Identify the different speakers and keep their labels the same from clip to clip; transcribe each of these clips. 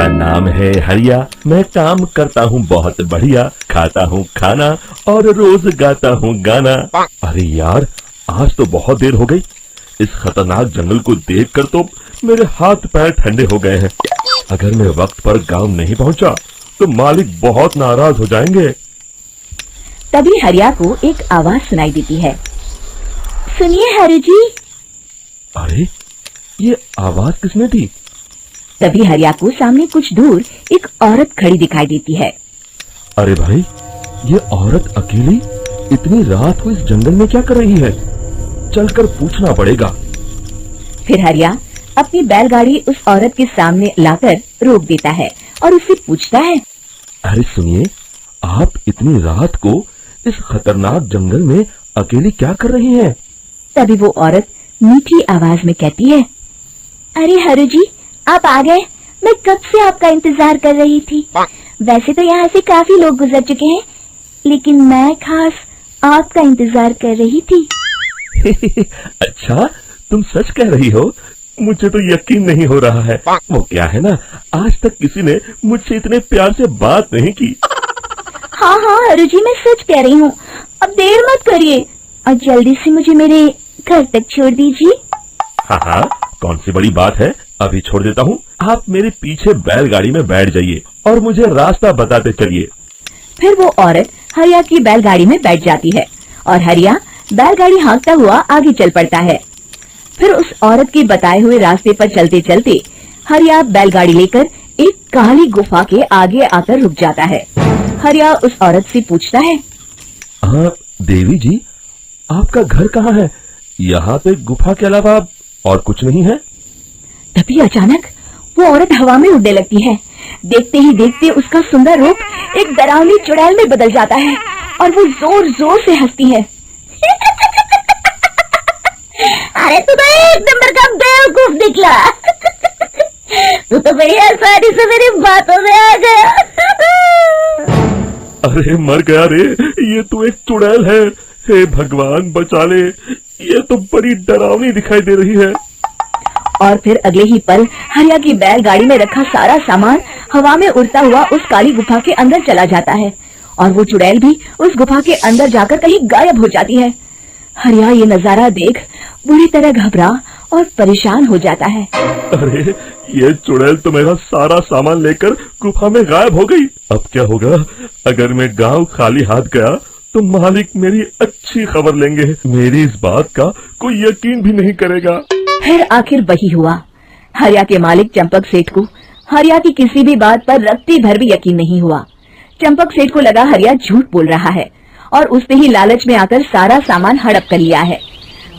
Speaker 1: मेरा नाम है हरिया, मैं काम करता हूँ बहुत बढ़िया, खाता हूँ खाना और रोज गाता हूँ गाना। अरे यार, आज तो बहुत देर हो गई। इस खतरनाक जंगल को देखकर तो मेरे हाथ पैर ठंडे हो गए हैं। अगर मैं वक्त पर गांव नहीं पहुंचा तो मालिक बहुत नाराज हो जाएंगे।
Speaker 2: तभी हरिया को एक आवाज सुनाई देती है। सुनिए हरि जी।
Speaker 1: अरे, ये आवाज किसने दी?
Speaker 2: तभी हरिया को सामने कुछ दूर एक औरत खड़ी दिखाई देती है।
Speaker 1: अरे भाई, ये औरत अकेली इतनी रात को इस जंगल में क्या कर रही है? चलकर पूछना पड़ेगा।
Speaker 2: फिर हरिया अपनी बैलगाड़ी उस औरत के सामने लाकर रोक देता है और उससे पूछता है।
Speaker 1: अरे सुनिए, आप इतनी रात को इस खतरनाक जंगल में अकेली क्या कर रही हैं?
Speaker 2: तभी वो औरत मीठी आवाज में कहती है। अरे हरि जी, आप आ गए। मैं कब से आपका इंतजार कर रही थी। वैसे तो यहाँ से काफी लोग गुजर चुके हैं, लेकिन मैं खास आपका इंतजार कर रही थी।
Speaker 1: अच्छा, तुम सच कह रही हो? मुझे तो यकीन नहीं हो रहा है। वो क्या है ना, आज तक किसी ने मुझसे इतने प्यार से बात नहीं की।
Speaker 2: हाँ हाँ हरि जी, मैं सच कह रही हूँ। अब देर मत करिए और जल्दी से मुझे मेरे घर तक छोड़ दीजिए।
Speaker 1: हाँ हाँ, कौन सी बड़ी बात है, अभी छोड़ देता हूँ। आप मेरे पीछे बैलगाड़ी में बैठ जाइए और मुझे रास्ता बताते चलिए।
Speaker 2: फिर वो औरत हरिया की बैलगाड़ी में बैठ जाती है और हरिया बैलगाड़ी हाँकता हुआ आगे चल पड़ता है। फिर उस औरत के बताए हुए रास्ते पर चलते चलते हरिया बैलगाड़ी लेकर एक काली गुफा के आगे आकर रुक जाता है। हरिया उस औरत से पूछता है।
Speaker 1: हाँ देवी जी, आपका घर कहाँ है? यहाँ पे गुफा के अलावा और कुछ नहीं है?
Speaker 2: तभी अचानक वो औरत हवा में उड़ने लगती है। देखते ही देखते उसका सुंदर रूप एक डरावनी चुड़ैल में बदल जाता है और वो जोर जोर से हंसती है। अरे तू तो एक नंबर का बेवकूफ निकला। तू तो बड़ी आसानी से मेरी बातों में आ गया।
Speaker 1: अरे मर गया रे, ये तो एक चुड़ैल है। हे भगवान बचा ले, ये तो बड़ी डरावनी दिखाई दे रही है।
Speaker 2: और फिर अगले ही पल हरिया की बैलगाड़ी में रखा सारा सामान हवा में उड़ता हुआ उस काली गुफा के अंदर चला जाता है और वो चुड़ैल भी उस गुफा के अंदर जाकर कहीं गायब हो जाती है। हरिया ये नजारा देख बुरी तरह घबरा और परेशान हो जाता है।
Speaker 1: अरे, ये चुड़ैल तो मेरा सारा सामान लेकर गुफा में गायब हो गई। अब क्या होगा? अगर मैं गांव खाली हाथ गया तो मालिक मेरी अच्छी खबर लेंगे। मेरी इस बात का कोई यकीन भी नहीं करेगा।
Speaker 2: फिर आखिर वही हुआ। हरिया के मालिक चंपक सेठ को हरिया की किसी भी बात पर रत्ती भर भी यकीन नहीं हुआ। चंपक सेठ को लगा हरिया झूठ बोल रहा है और उसने ही लालच में आकर सारा सामान हड़प कर लिया है।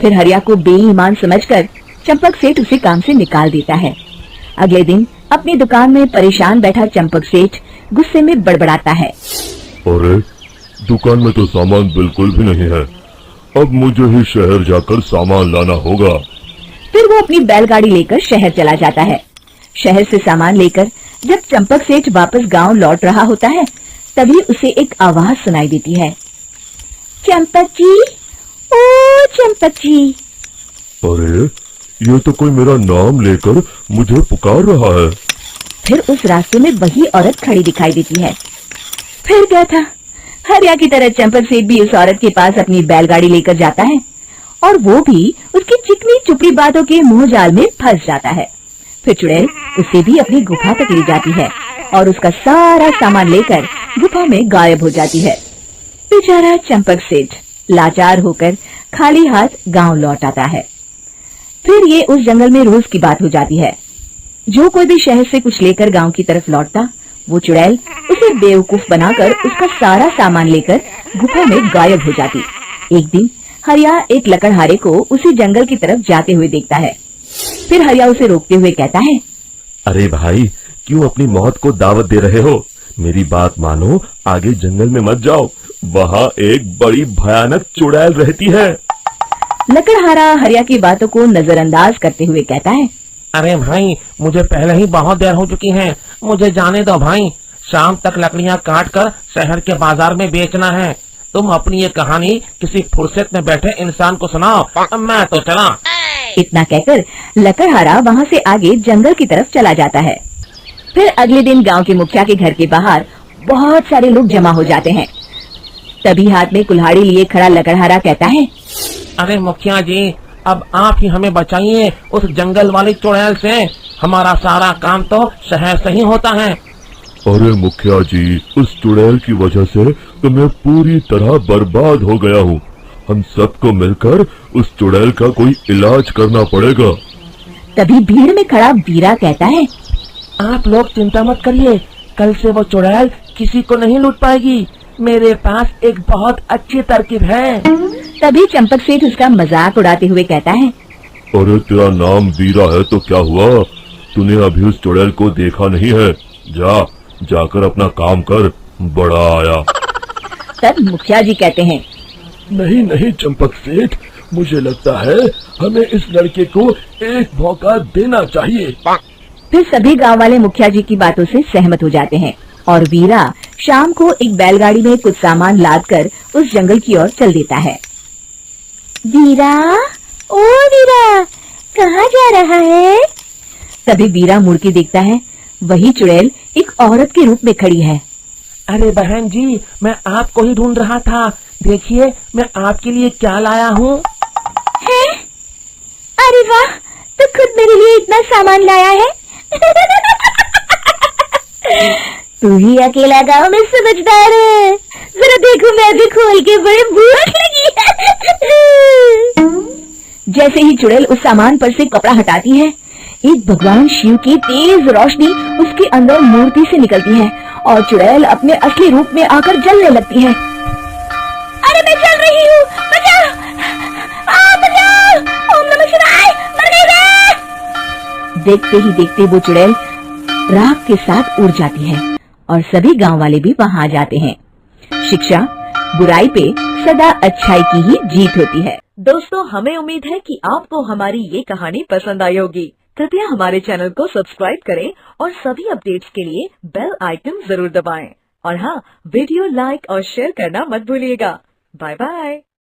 Speaker 2: फिर हरिया को बेईमान समझकर चंपक सेठ उसे काम से निकाल देता है। अगले दिन अपनी दुकान में परेशान बैठा चंपक सेठ गुस्से में बड़बड़ाता है।
Speaker 1: अरे, दुकान में तो सामान बिल्कुल भी नहीं है। अब मुझे ही शहर जाकर सामान लाना होगा।
Speaker 2: फिर वो अपनी बैलगाड़ी लेकर शहर चला जाता है। शहर से सामान लेकर जब चंपक सेठ वापस गांव लौट रहा होता है, तभी उसे एक आवाज सुनाई देती है। चंपक जी, ओ चंपक जी।
Speaker 1: अरे, ये तो कोई मेरा नाम लेकर मुझे पुकार रहा है।
Speaker 2: फिर उस रास्ते में वही औरत खड़ी दिखाई देती है। फिर क्या था, हरिया की तरह चंपक सेठ भी उस औरत के पास अपनी बैलगाड़ी लेकर जाता है और वो भी उसकी चिकनी चुपड़ी बातों के मुंह जाल में फंस जाता है। फिर चुड़ैल उसे भी अपनी गुफा तक ले जाती है और उसका सारा सामान लेकर गुफा में गायब हो जाती है। बेचारा चंपक सेठ लाचार होकर खाली हाथ गांव लौट आता है। फिर ये उस जंगल में रोज की बात हो जाती है। जो कोई भी शहर से कुछ लेकर गांव की तरफ लौटता, वो चुड़ैल उसे बेवकूफ बनाकर उसका सारा सामान लेकर गुफा में गायब हो जाती। एक दिन हरिया एक लकड़हारे को उसी जंगल की तरफ जाते हुए देखता है। फिर हरिया उसे रोकते हुए कहता है।
Speaker 1: अरे भाई, क्यों अपनी मौत को दावत दे रहे हो? मेरी बात मानो, आगे जंगल में मत जाओ। वहाँ एक बड़ी भयानक चुड़ैल रहती है।
Speaker 2: लकड़हारा हरिया की बातों को नजरअंदाज करते हुए कहता है।
Speaker 3: अरे भाई, मुझे पहले ही बहुत देर हो चुकी है, मुझे जाने दो भाई। शाम तक लकड़ियाँ काट कर शहर के बाजार में बेचना है। तुम अपनी ये कहानी किसी फुर्सत में बैठे इंसान को सुनाओ, मैं तो चला।
Speaker 2: इतना कहकर लकड़हारा वहाँ से आगे जंगल की तरफ चला जाता है। फिर अगले दिन गांव के मुखिया के घर के बाहर बहुत सारे लोग जमा हो जाते हैं। तभी हाथ में कुल्हाड़ी लिए खड़ा लकड़हारा कहता है,
Speaker 3: अरे मुखिया जी, अब आप ही हमें बचाइए उस जंगल वाली चुड़ैल से। हमारा सारा काम तो शहर से ही होता है।
Speaker 1: अरे मुखिया जी, उस चुड़ैल की वजह से तो मैं पूरी तरह बर्बाद हो गया हूँ। हम सबको मिलकर उस चुड़ैल का कोई इलाज करना पड़ेगा।
Speaker 2: तभी भीड़ में खड़ा वीरा कहता है,
Speaker 3: आप लोग चिंता मत करिए, कल से वो चुड़ैल किसी को नहीं लूट पाएगी। मेरे पास एक बहुत अच्छी तरकीब है।
Speaker 2: तभी चंपक सेठ उसका मजाक उड़ाते हुए कहता है,
Speaker 1: अरे तेरा नाम वीरा है तो क्या हुआ? तूने अभी उस चुड़ैल को देखा नहीं है? जाकर अपना काम कर, बड़ा आया।
Speaker 2: तब मुखिया जी कहते हैं,
Speaker 1: नहीं नहीं चंपक सेठ, मुझे लगता है हमें इस लड़के को एक मौका देना चाहिए।
Speaker 2: फिर सभी गांव वाले मुखिया जी की बातों से सहमत हो जाते हैं और वीरा शाम को एक बैलगाड़ी में कुछ सामान लादकर उस जंगल की ओर चल देता है। वीरा, ओ वीरा, कहाँ जा रहा है? तभी वीरा मुड़ के देखता है, वही चुड़ैल एक औरत के रूप में खड़ी है।
Speaker 3: अरे बहन जी, मैं आपको ही ढूंढ रहा था। देखिए, मैं आपके लिए क्या लाया हूँ।
Speaker 2: अरे वाह, तो खुद मेरे लिए इतना सामान लाया है। तू ही अकेला गांव में समझदार है। जरा देखो, मैं भी खोल के, बड़े भूख लगी है। जैसे ही चुड़ैल उस सामान पर से कपड़ा हटाती है, एक भगवान शिव की तेज रोशनी उसके अंदर मूर्ति से निकलती है और चुड़ैल अपने असली रूप में आकर जलने लगती है। अरे मैं जल रही हूँ, बचाओ! बचाओ! ओम नमः शिवाय! मर गई मैं! देखते ही देखते वो चुड़ैल राख के साथ उड़ जाती है और सभी गांव वाले भी वहां आ जाते हैं। शिक्षा बुराई पे सदा अच्छाई की ही जीत होती है।
Speaker 4: दोस्तों, हमें उम्मीद है कि आपको हमारी ये कहानी पसंद आई होगी। कृपया हमारे चैनल को सब्सक्राइब करें और सभी अपडेट्स के लिए बेल आइकन जरूर दबाएं। और हाँ, वीडियो लाइक और शेयर करना मत भूलिएगा। Bye bye.